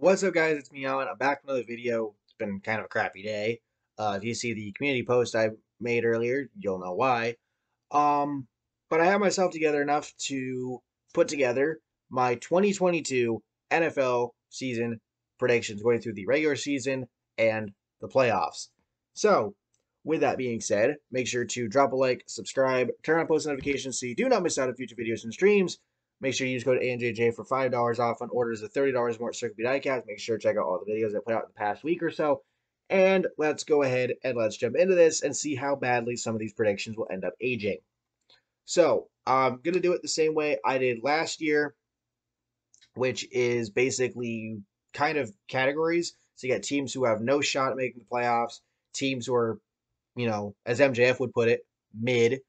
What's up, guys? It's me, Alan. I'm back with another video. It's been kind of a crappy day. If you see the community post I made earlier, you'll know why. Um, but I have myself together enough to put together my 2022 NFL season predictions going through the regular season and the playoffs. So, with that being said, make sure to drop a like, subscribe, turn on post notifications so you do not miss out on future videos and streams. Make sure you use code ANJJ for $5 off on orders of $30 more at Circuit Diecast. Make sure to check out all the videos I put out in the past week or so. And let's go ahead and let's jump into this and see how badly some of these predictions will end up aging. So, I'm going to do it the same way I did last year, which is basically kind of categories. So you got teams who have no shot at making the playoffs, teams who are, as MJF would put it, mid,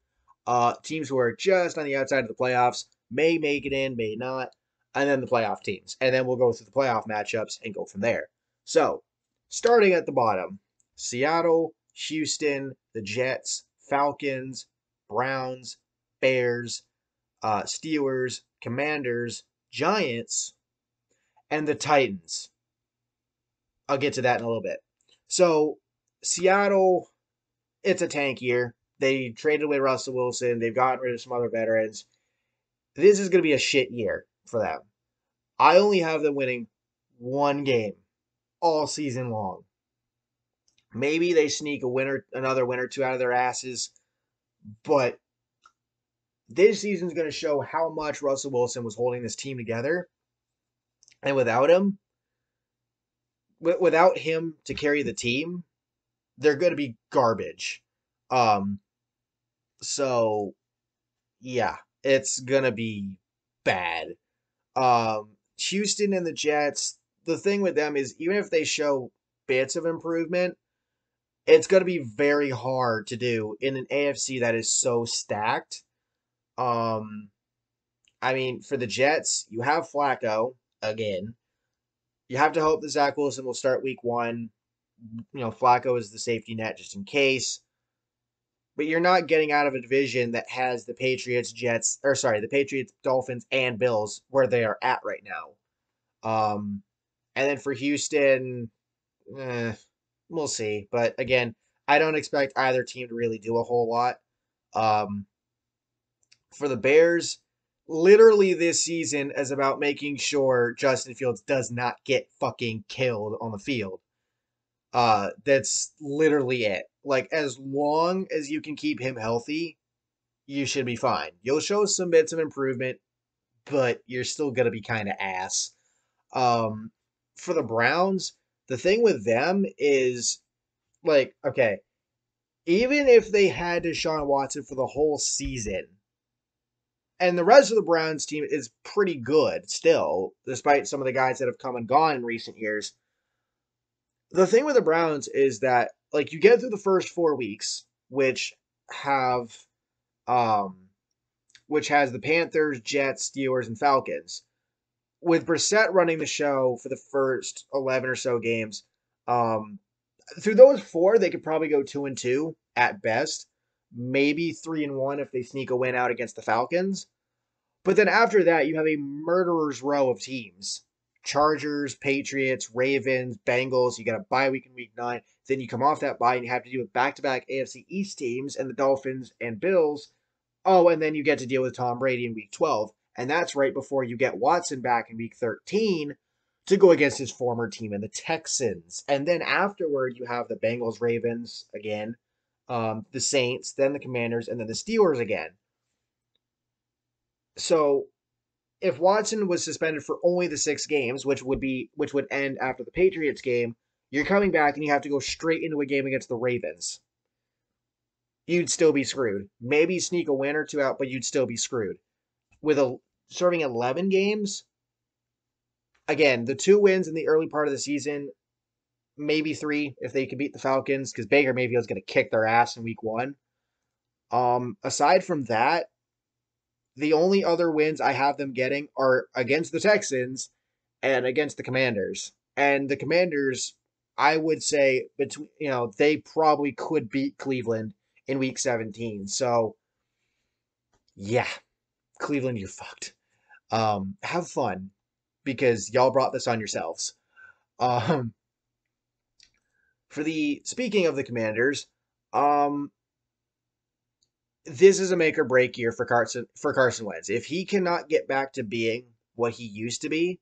teams who are just on the outside of the playoffs, may make it in, may not, and then the playoff teams. And then we'll go through the playoff matchups and go from there. So, starting at the bottom, Seattle, Houston, the Jets, Falcons, Browns, Bears, Steelers, Commanders, Giants, and the Titans. I'll get to that in a little bit. So, Seattle, it's a tank year. They traded away Russell Wilson. They've gotten rid of some other veterans. This is going to be a shit year for them. I only have them winning one game all season long. Maybe they sneak another win or two out of their asses, but this season's going to show how much Russell Wilson was holding this team together. And without him to carry the team, they're going to be garbage. Um, so yeah, it's going to be bad. Houston and the Jets, the thing with them is even if they show bits of improvement, it's going to be very hard to do in an AFC that is so stacked. Um, I mean, for the Jets, you have Flacco again. You have to hope that Zach Wilson will start week one. Flacco is the safety net just in case. But you're not getting out of a division that has the Patriots, Dolphins, and Bills where they are at right now. And then for Houston, we'll see. But again, I don't expect either team to really do a whole lot. For the Bears, literally this season is about making sure Justin Fields does not get fucking killed on the field. That's literally it. Like, as long as you can keep him healthy, you should be fine. You'll show some bits of improvement, but you're still gonna be kind of ass. For the Browns, the thing with them is, like, okay, even if they had Deshaun Watson for the whole season, and the rest of the Browns team is pretty good still, despite some of the guys that have come and gone in recent years. The thing with the Browns is that, like, you get through the first 4 weeks, have um which has the Panthers, Jets, Steelers, and Falcons. With Brissett running the show for the first 11 or so games, through those four, they could probably go 2-2 at best, maybe 3-1 if they sneak a win out against the Falcons. But then after that, you have a murderer's row of teams. Chargers, Patriots, Ravens, Bengals. You got a bye week in week 9. Then you come off that bye and you have to deal with back-to-back AFC East teams and the Dolphins and Bills. Oh, and then you get to deal with Tom Brady in week 12. And that's right before you get Watson back in week 13 to go against his former team in the Texans. And then afterward, you have the Bengals, Ravens again, the Saints, then the Commanders, and then the Steelers again. So if Watson was suspended for only the 6 games, which would end after the Patriots game, you're coming back and you have to go straight into a game against the Ravens. You'd still be screwed. Maybe sneak a win or two out, but you'd still be screwed. Serving 11 games, again, the 2 wins in the early part of the season, maybe 3 if they could beat the Falcons, because Baker Mayfield's going to kick their ass in week 1. Aside from that, the only other wins I have them getting are against the Texans and against the Commanders. And the Commanders, I would say, they probably could beat Cleveland in week 17. So, yeah, Cleveland, you're fucked. Have fun, because y'all brought this on yourselves. Um, speaking of the Commanders, um, this is a make or break year for Carson Wentz. If he cannot get back to being what he used to be,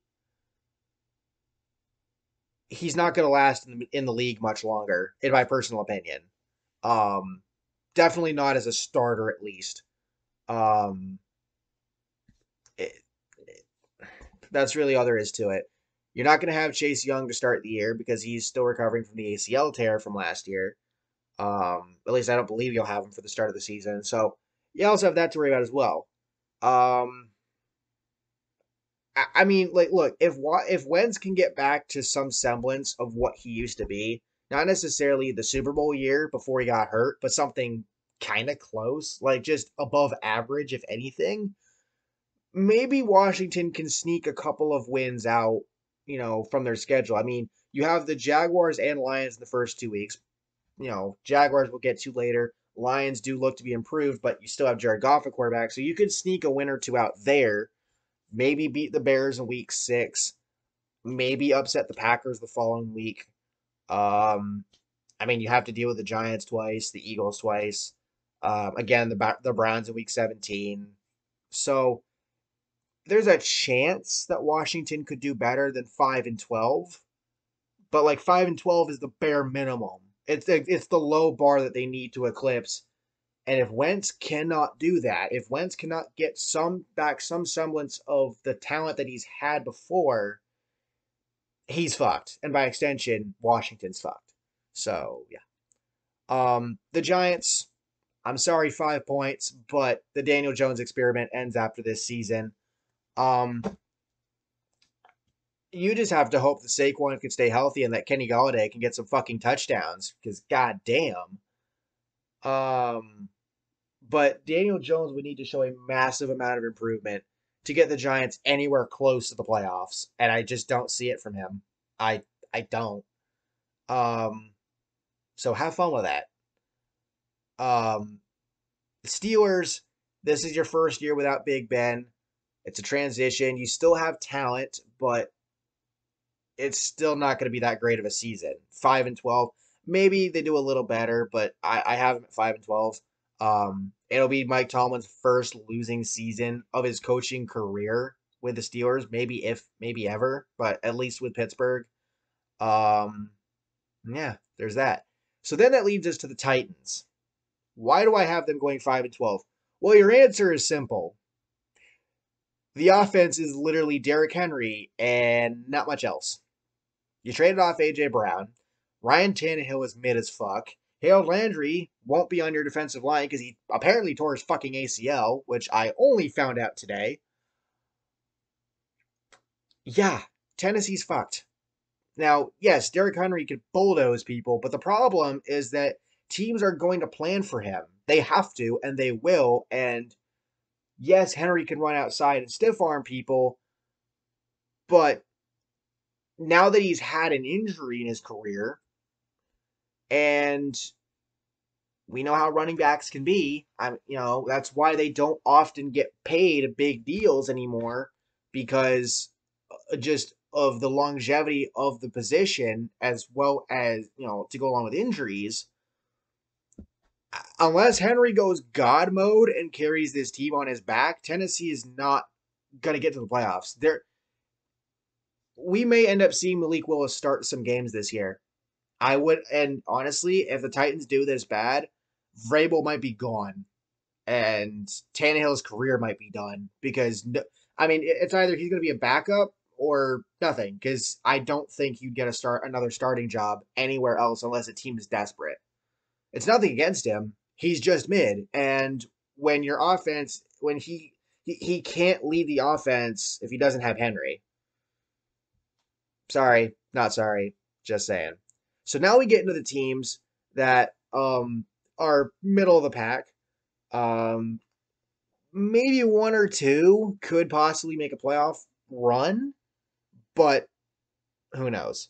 he's not going to last in the league much longer, in my personal opinion. Um, Definitely not as a starter, at least. Um, it, that's really all there is to it. You're not going to have Chase Young to start the year because he's still recovering from the ACL tear from last year. At least I don't believe you'll have him for the start of the season. So you also have that to worry about as well. Um, I mean, like, look, if Wentz can get back to some semblance of what he used to be, not necessarily the Super Bowl year before he got hurt, but something kind of close, like just above average, if anything, maybe Washington can sneak a couple of wins out, from their schedule. I mean, you have the Jaguars and Lions in the first 2 weeks. Jaguars we'll get to later. Lions do look to be improved, but you still have Jared Goff at quarterback, so you could sneak a win or two out there. Maybe beat the Bears in week 6. Maybe upset the Packers the following week. Um, I mean, you have to deal with the Giants twice, the Eagles twice. Again, the Browns in week 17. So there's a chance that Washington could do better than 5-12, but like 5-12 is the bare minimum. It's the low bar that they need to eclipse. And if Wentz cannot do that, if Wentz cannot get some semblance of the talent that he's had before, he's fucked. And by extension, Washington's fucked. So yeah. The Giants, I'm sorry, 5 points, but the Daniel Jones experiment ends after this season. Um, you just have to hope that Saquon can stay healthy and that Kenny Golladay can get some fucking touchdowns because goddamn. Um, but Daniel Jones would need to show a massive amount of improvement to get the Giants anywhere close to the playoffs, and I just don't see it from him. I I don't. Um, so have fun with that. Um, Steelers, this is your first year without Big Ben. It's a transition. You still have talent, but it's still not going to be that great of a season. 5-12, maybe they do a little better, but I have them at 5-12. It'll be Mike Tomlin's first losing season of his coaching career with the Steelers, maybe ever, but at least with Pittsburgh. Um, yeah, there's that. So then that leads us to the Titans. Why do I have them going 5-12? Well, your answer is simple. The offense is literally Derrick Henry and not much else. You traded off A.J. Brown. Ryan Tannehill is mid as fuck. Harold Landry won't be on your defensive line because he apparently tore his fucking ACL, which I only found out today. Yeah, Tennessee's fucked. Now, yes, Derrick Henry could bulldoze people, but the problem is that teams are going to plan for him. They have to, and they will. And yes, Henry can run outside and stiff arm people, but now that he's had an injury in his career, and we know how running backs can be. That's why they don't often get paid big deals anymore because just of the longevity of the position as well as, to go along with injuries. Unless Henry goes God mode and carries this team on his back, Tennessee is not going to get to the playoffs. We may end up seeing Malik Willis start some games this year. And honestly, if the Titans do this bad, Vrabel might be gone, and Tannehill's career might be done because it's either he's going to be a backup or nothing. Because I don't think you'd get another starting job anywhere else unless a team is desperate. It's nothing against him; he's just mid, and when your offense, when he can't lead the offense if he doesn't have Henry. Sorry, not sorry, just saying. So now we get into the teams that are middle of the pack. Um, Maybe one or two could possibly make a playoff run, but who knows?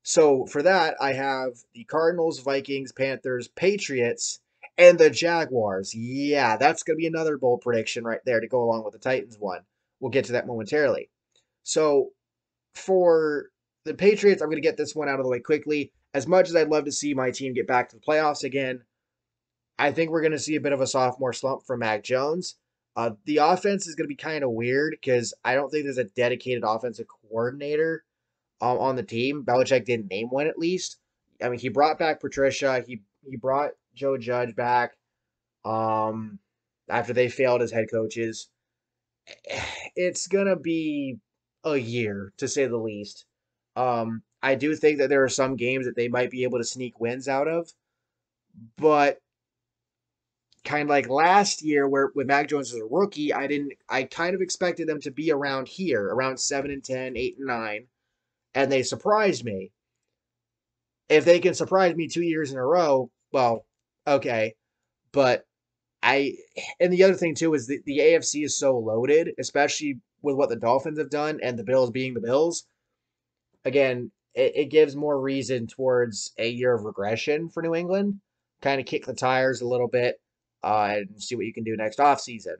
So for that, I have the Cardinals, Vikings, Panthers, Patriots, and the Jaguars. Yeah, that's going to be another bold prediction right there to go along with the Titans one. We'll get to that momentarily. So for the Patriots, I'm going to get this one out of the way quickly. As much as I'd love to see my team get back to the playoffs again, I think we're going to see a bit of a sophomore slump from Mac Jones. The offense is going to be kind of weird because I don't think there's a dedicated offensive coordinator on the team. Belichick didn't name one at least. I mean, he brought back Patricia. He brought Joe Judge back um, after they failed as head coaches. It's gonna be a year to say the least. I do think that there are some games that they might be able to sneak wins out of, but kind of like last year where with Mac Jones as a rookie, I kind of expected them to be around here, around 7-10, 8-9, and they surprised me. If they can surprise me 2 years in a row, well, okay. But I and the other thing too is the AFC is so loaded, especially with what the Dolphins have done and the Bills being the Bills. Again, it gives more reason towards a year of regression for New England. Kind of kick the tires a little bit and see what you can do next offseason.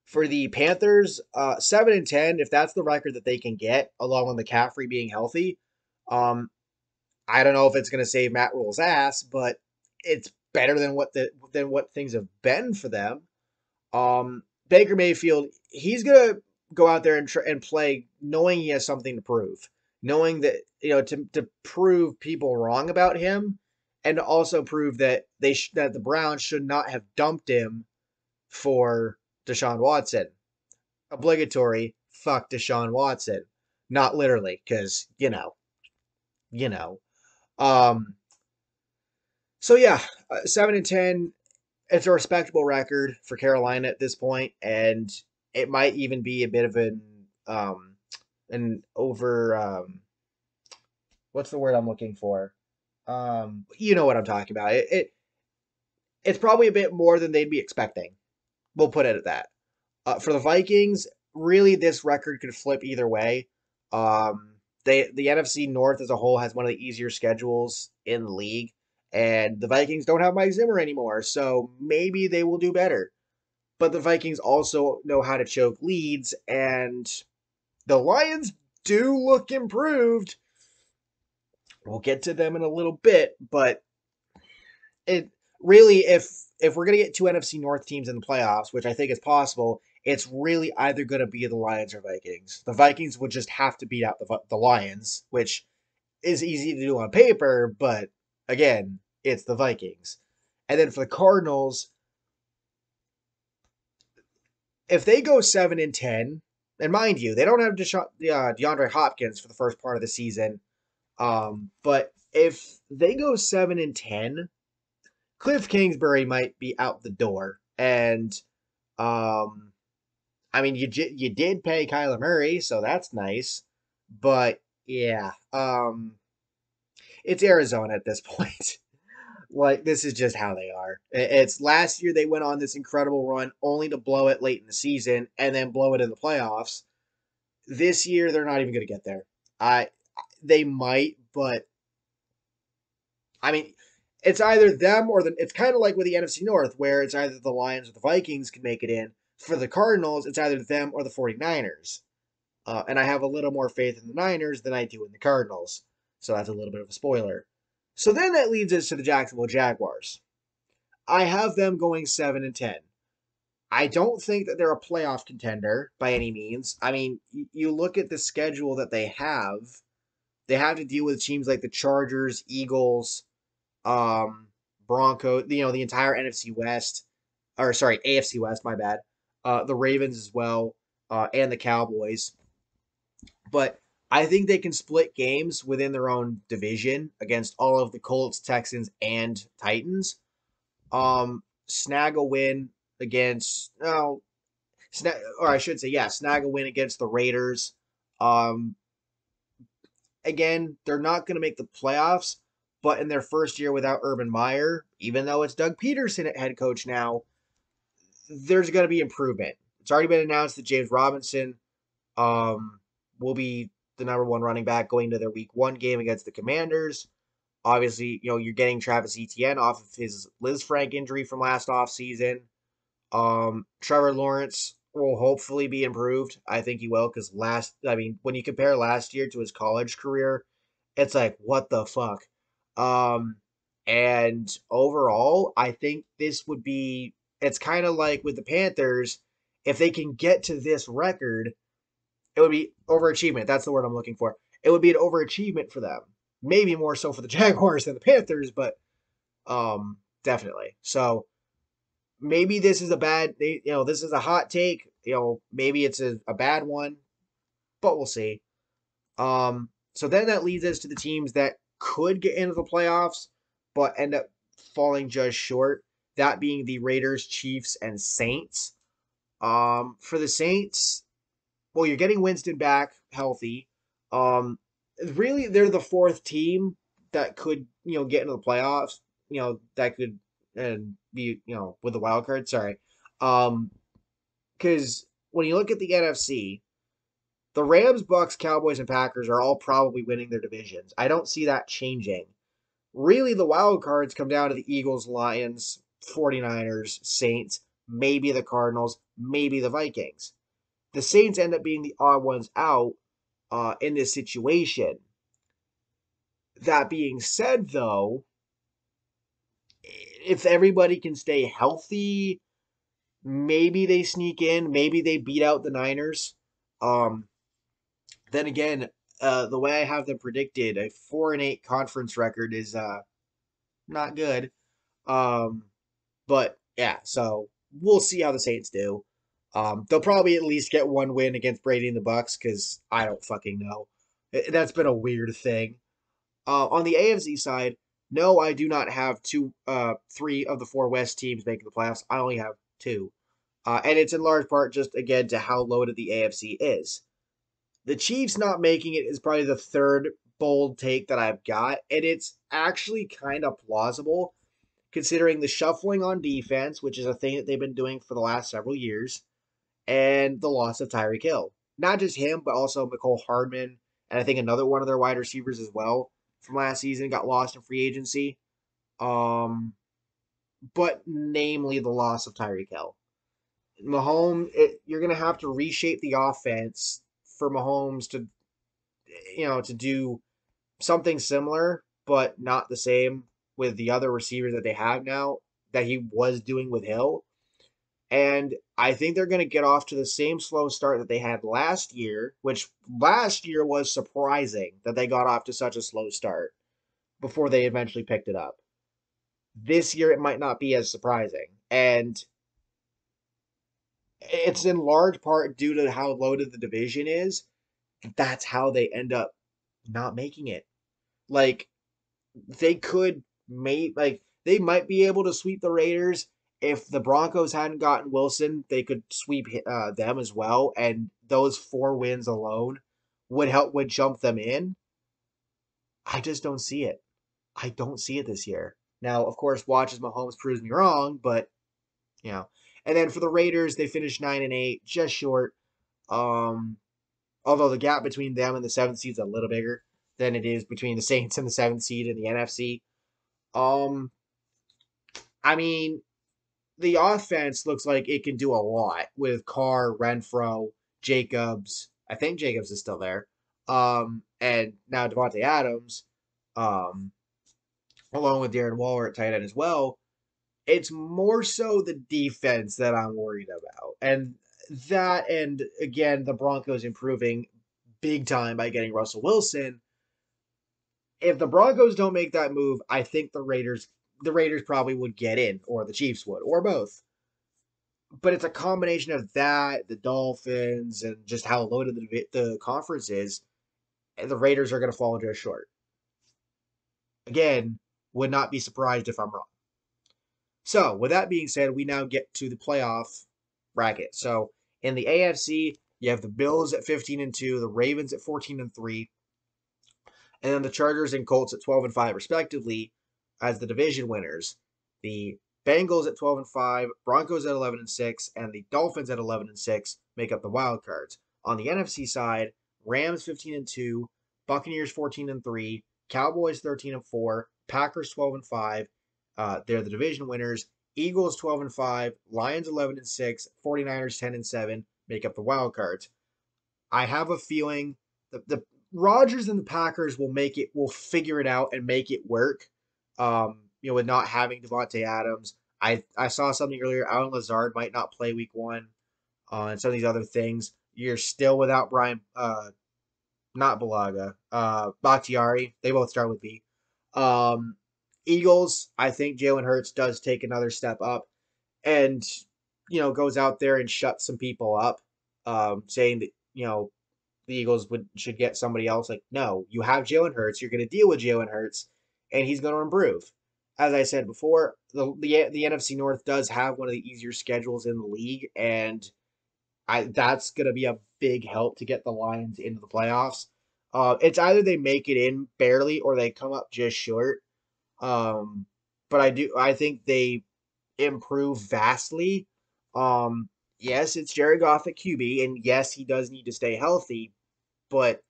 For the Panthers, 7-10, if that's the record that they can get, along with McCaffrey being healthy, um, I don't know if it's going to save Matt Rule's ass, but it's better than what things have been for them. Baker Mayfield, he's gonna go out there and play knowing he has something to prove, knowing that to prove people wrong about him, and to also prove that that the Browns should not have dumped him for Deshaun Watson. Obligatory fuck Deshaun Watson, not literally, because you know. Um, so yeah, 7-10. It's a respectable record for Carolina at this point, and it might even be a bit of an over what's the word I'm looking for? You know what I'm talking about. It's probably a bit more than they'd be expecting. We'll put it at that. For the Vikings, really this record could flip either way. The NFC North as a whole has one of the easier schedules in the league, and the Vikings don't have Mike Zimmer anymore, so maybe they will do better. But the Vikings also know how to choke leads, and the Lions do look improved. We'll get to them in a little bit, but it really, if we're gonna get two NFC North teams in the playoffs, which I think is possible, it's really either gonna be the Lions or Vikings. The Vikings would just have to beat out the Lions, which is easy to do on paper, but again, it's the Vikings. And then for the Cardinals, if they go 7-10, and mind you, they don't have DeAndre Hopkins for the first part of the season, but if they go 7-10, Cliff Kingsbury might be out the door, and um, I mean you did pay Kyler Murray, so that's nice, but yeah, it's Arizona at this point. Like this is just how they are. It's last year they went on this incredible run only to blow it late in the season and then blow it in the playoffs. This year they're not even going to get there. I They might, but I mean it's either them or it's kind of like with the NFC North where it's either the Lions or the Vikings can make it in. For the Cardinals, it's either them or the 49ers. And I have a little more faith in the Niners than I do in the Cardinals. So that's a little bit of a spoiler. So then that leads us to the Jacksonville Jaguars. I have them going 7-10. I don't think that they're a playoff contender by any means. I mean, you look at the schedule that they have. They have to deal with teams like the Chargers, Eagles, Broncos. The entire NFC West, or sorry, AFC West. My bad. The Ravens as well, and the Cowboys. But I think they can split games within their own division against all of the Colts, Texans, and Titans. Snag a win against no, or I should say, yeah, snag a win against the Raiders. Um, Again, they're not going to make the playoffs, but in their first year without Urban Meyer, even though it's Doug Peterson at head coach now, there's going to be improvement. It's already been announced that James Robinson um, will be the number one running back going to their week one game against the Commanders. Obviously, you're getting Travis Etienne off of his Liz Frank injury from last offseason. Trevor Lawrence will hopefully be improved. I think he will because when you compare last year to his college career, it's like what the fuck. Um, and overall, I think this would be. It's kind of like with the Panthers. If they can get to this record, it would be overachievement. That's the word I'm looking for. It would be an overachievement for them. Maybe more so for the Jaguars than the Panthers, but definitely. So maybe this is a this is a hot take. Maybe it's a bad one, but we'll see. So then that leads us to the teams that could get into the playoffs, but end up falling just short. That being the Raiders, Chiefs, and Saints. For the Saints, well, you're getting Winston back healthy. Um, really, they're the fourth team that could get into the playoffs. That could and be with the wild card. Sorry, because when you look at the NFC, the Rams, Bucks, Cowboys, and Packers are all probably winning their divisions. I don't see that changing. Really, the wild cards come down to the Eagles, Lions, 49ers, Saints, maybe the Cardinals, maybe the Vikings. The Saints end up being the odd ones out in this situation. That being said, though, if everybody can stay healthy, maybe they sneak in, maybe they beat out the Niners. Um, then again, the way I have them predicted, a 4-8 conference record is not good. Um, but yeah, so we'll see how the Saints do. They'll probably at least get one win against Brady and the Bucks because I don't fucking know. That's been a weird thing. On the AFC side, no, I do not have three of the four West teams making the playoffs. I only have two, and it's in large part just again to how loaded the AFC is. The Chiefs not making it is probably the third bold take that I've got, and it's actually kind of plausible considering the shuffling on defense, which is a thing that they've been doing for the last several years, and the loss of Tyreek Hill. Not just him, but also McCole Hardman, and I think another one of their wide receivers as well from last season got lost in free agency. Um, but namely the loss of Tyreek Hill. Mahomes, you're going to have to reshape the offense for Mahomes to do something similar, but not the same with the other receivers that they have now that he was doing with Hill. And I think they're going to get off to the same slow start that they had last year, which last year was surprising that they got off to such a slow start before they eventually picked it up. This year, it might not be as surprising. And it's in large part due to how loaded the division is. That's how they end up not making it. Like, they could they might be able to sweep the Raiders if the Broncos hadn't gotten Wilson. They could sweep them as well, and those 4 wins alone would jump them in. I just don't see it. I don't see it this year. Now, of course, watch as Mahomes proves me wrong, but you know. And then for the Raiders, they finished 9-8, just short. Um, although the gap between them and the seventh seed is a little bigger than it is between the Saints and the seventh seed in the NFC. Um, I mean, the offense looks like it can do a lot with Carr, Renfro, Jacobs. I think Jacobs is still there. And now Devontae Adams, um, along with Darren Waller at tight end as well. It's more so the defense that I'm worried about. And again, the Broncos improving big time by getting Russell Wilson. If the Broncos don't make that move, I think the Raiders probably would get in, or the Chiefs would, or both. But it's a combination of that, the Dolphins, and just how loaded the conference is. And the Raiders are going to fall just short. Again, would not be surprised if I'm wrong. So, with that being said, we now get to the playoff bracket. So, in the AFC, you have the Bills at 15-2, the Ravens at 14-3, and then the Chargers and Colts at 12-5, respectively, as the division winners. The Bengals at 12-5, Broncos at 11-6, and the Dolphins at 11-6 make up the wild cards. On the NFC side, Rams 15-2, Buccaneers 14-3, Cowboys 13-4, Packers 12-5. They're the division winners, Eagles 12-5, Lions 11-6, 49ers 10-7 make up the wild cards. I have a feeling the Rodgers and the Packers will figure it out and make it work. With not having Devontae Adams. I saw something earlier. Alan Lazard might not play week 1, and some of these other things. You're still without Brian, not Balaga, Bakhtiari. They both start with B. Um, Eagles, I think Jalen Hurts does take another step up and, goes out there and shuts some people up, saying that, the Eagles should get somebody else. Like, no, you have Jalen Hurts. You're going to deal with Jalen Hurts, and he's going to improve. As I said before, the NFC North does have one of the easier schedules in the league, and that's going to be a big help to get the Lions into the playoffs. It's either they make it in barely or they come up just short. Um, but I think they improve vastly. Yes, it's Jared Goff at QB, and yes, he does need to stay healthy. But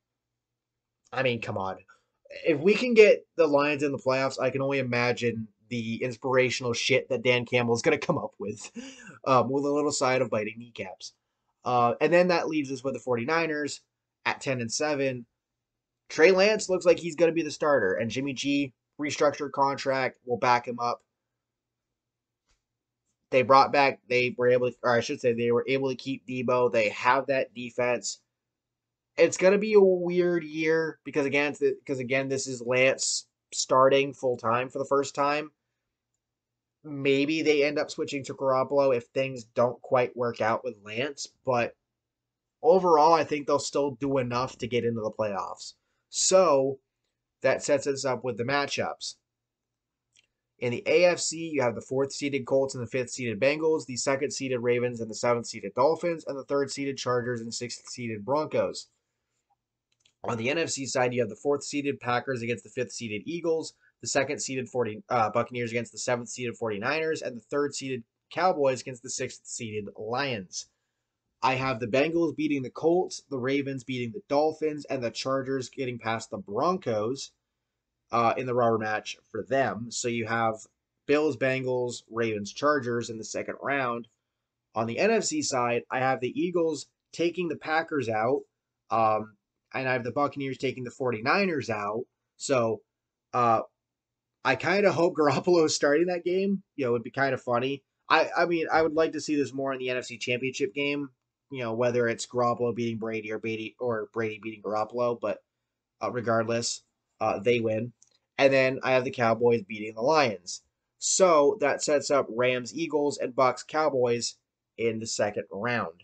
I mean, come on. If we can get the Lions in the playoffs, I can only imagine the inspirational shit that Dan Campbell is going to come up with a little side of biting kneecaps. And then that leaves us with the 49ers at 10-7. Trey Lance looks like he's going to be the starter, and Jimmy G restructured contract will back him up. They were able to, or I should say, they were able to keep Debo. They have that defense. It's going to be a weird year because again, this is Lance starting full time for the first time. Maybe they end up switching to Garoppolo if things don't quite work out with Lance, but overall, I think they'll still do enough to get into the playoffs. So that sets us up with the matchups. In the AFC, you have the 4th-seeded Colts and the 5th-seeded Bengals, the 2nd-seeded Ravens and the 7th-seeded Dolphins, and the 3rd-seeded Chargers and 6th-seeded Broncos. On the NFC side, you have the 4th-seeded Packers against the 5th-seeded Eagles, the 2nd-seeded Buccaneers against the 7th-seeded 49ers, and the 3rd-seeded Cowboys against the 6th-seeded Lions. I have the Bengals beating the Colts, the Ravens beating the Dolphins, and the Chargers getting past the Broncos in the rubber match for them. So you have Bills, Bengals, Ravens, Chargers in the second round. On the NFC side, I have the Eagles taking the Packers out, and I have the Buccaneers taking the 49ers out. So I kind of hope Garoppolo is starting that game. It would be kind of funny. I mean, I would like to see this more in the NFC Championship game. Whether it's Garoppolo beating Brady or Brady beating Garoppolo, but regardless, they win. And then I have the Cowboys beating the Lions. So that sets up Rams, Eagles, and Bucks, Cowboys in the second round.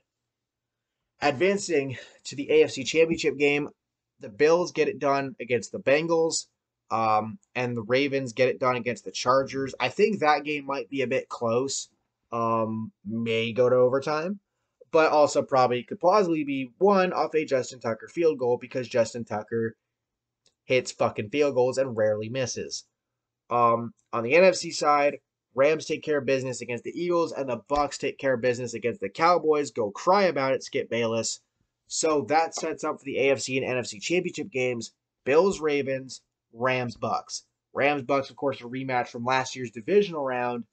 Advancing to the AFC Championship game, the Bills get it done against the Bengals, and the Ravens get it done against the Chargers. I think that game might be a bit close, may go to overtime, but also probably could plausibly be won off a Justin Tucker field goal because Justin Tucker hits fucking field goals and rarely misses. On the NFC side, Rams take care of business against the Eagles, and the Bucks take care of business against the Cowboys. Go cry about it, Skip Bayless. So that sets up for the AFC and NFC championship games: Bills, Ravens, Rams, Bucks. Rams, Bucks, of course, a rematch from last year's divisional round,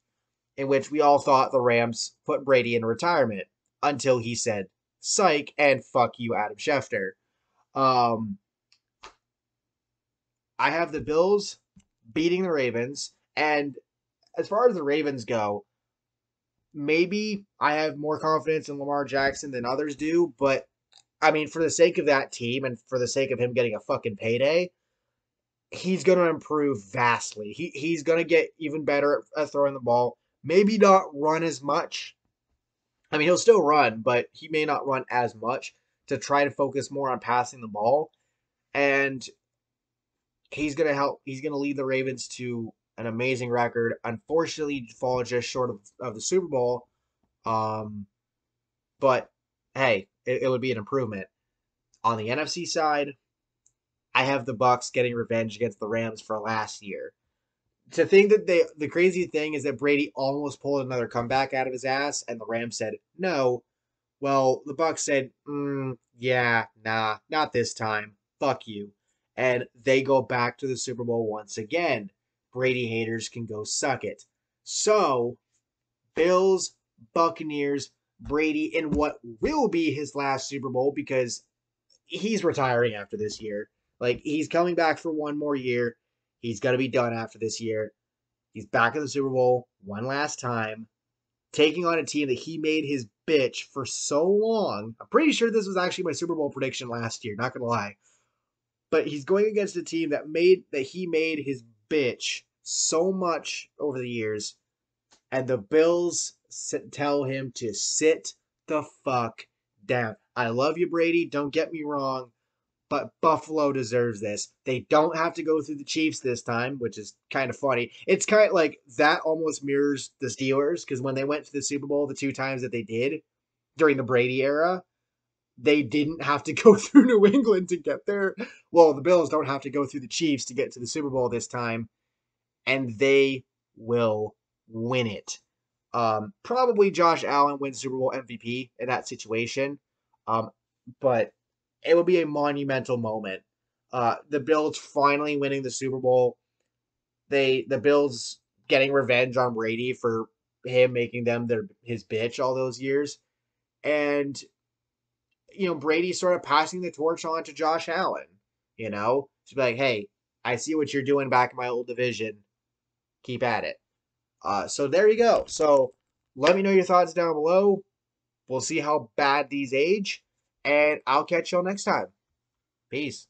in which we all thought the Rams put Brady in retirement until he said "psych" and "fuck you, Adam Schefter." Um, I have the Bills beating the Ravens, and as far as the Ravens go, maybe I have more confidence in Lamar Jackson than others do, but I mean, for the sake of that team and for the sake of him getting a fucking payday, he's going to improve vastly. He's going to get even better at throwing the ball. Maybe not run as much. I mean, he'll still run, but he may not run as much to try to focus more on passing the ball. And he's going to help. He's going to lead the Ravens to an amazing record. Unfortunately, fall just short of the Super Bowl. But hey, it would be an improvement. On the NFC side, I have the Bucks getting revenge against the Rams for last year. To think that the crazy thing is that Brady almost pulled another comeback out of his ass, and the Rams said no. Well, the Bucks said, yeah, nah, not this time. Fuck you. And they go back to the Super Bowl once again. Brady haters can go suck it. So, Bills, Buccaneers, Brady in what will be his last Super Bowl because he's retiring after this year. Like, he's coming back for one more year. He's going to be done after this year. He's back in the Super Bowl one last time, taking on a team that he made his bitch for so long. I'm pretty sure this was actually my Super Bowl prediction last year, not going to lie. But he's going against a team that he made his bitch so much over the years, and the Bills tell him to sit the fuck down. I love you, Brady. Don't get me wrong, but Buffalo deserves this. They don't have to go through the Chiefs this time, which is kind of funny. It's kind of like that almost mirrors the Steelers because when they went to the Super Bowl the 2 times that they did during the Brady era, they didn't have to go through New England to get there. Well, the Bills don't have to go through the Chiefs to get to the Super Bowl this time, and they will win it. Probably Josh Allen wins Super Bowl MVP in that situation, but it will be a monumental moment. The Bills finally winning the Super Bowl. The Bills getting revenge on Brady for him making them his bitch all those years, and Brady sort of passing the torch on to Josh Allen. To be like, hey, I see what you're doing back in my old division. Keep at it. So there you go. So let me know your thoughts down below. We'll see how bad these age, and I'll catch y'all next time. Peace.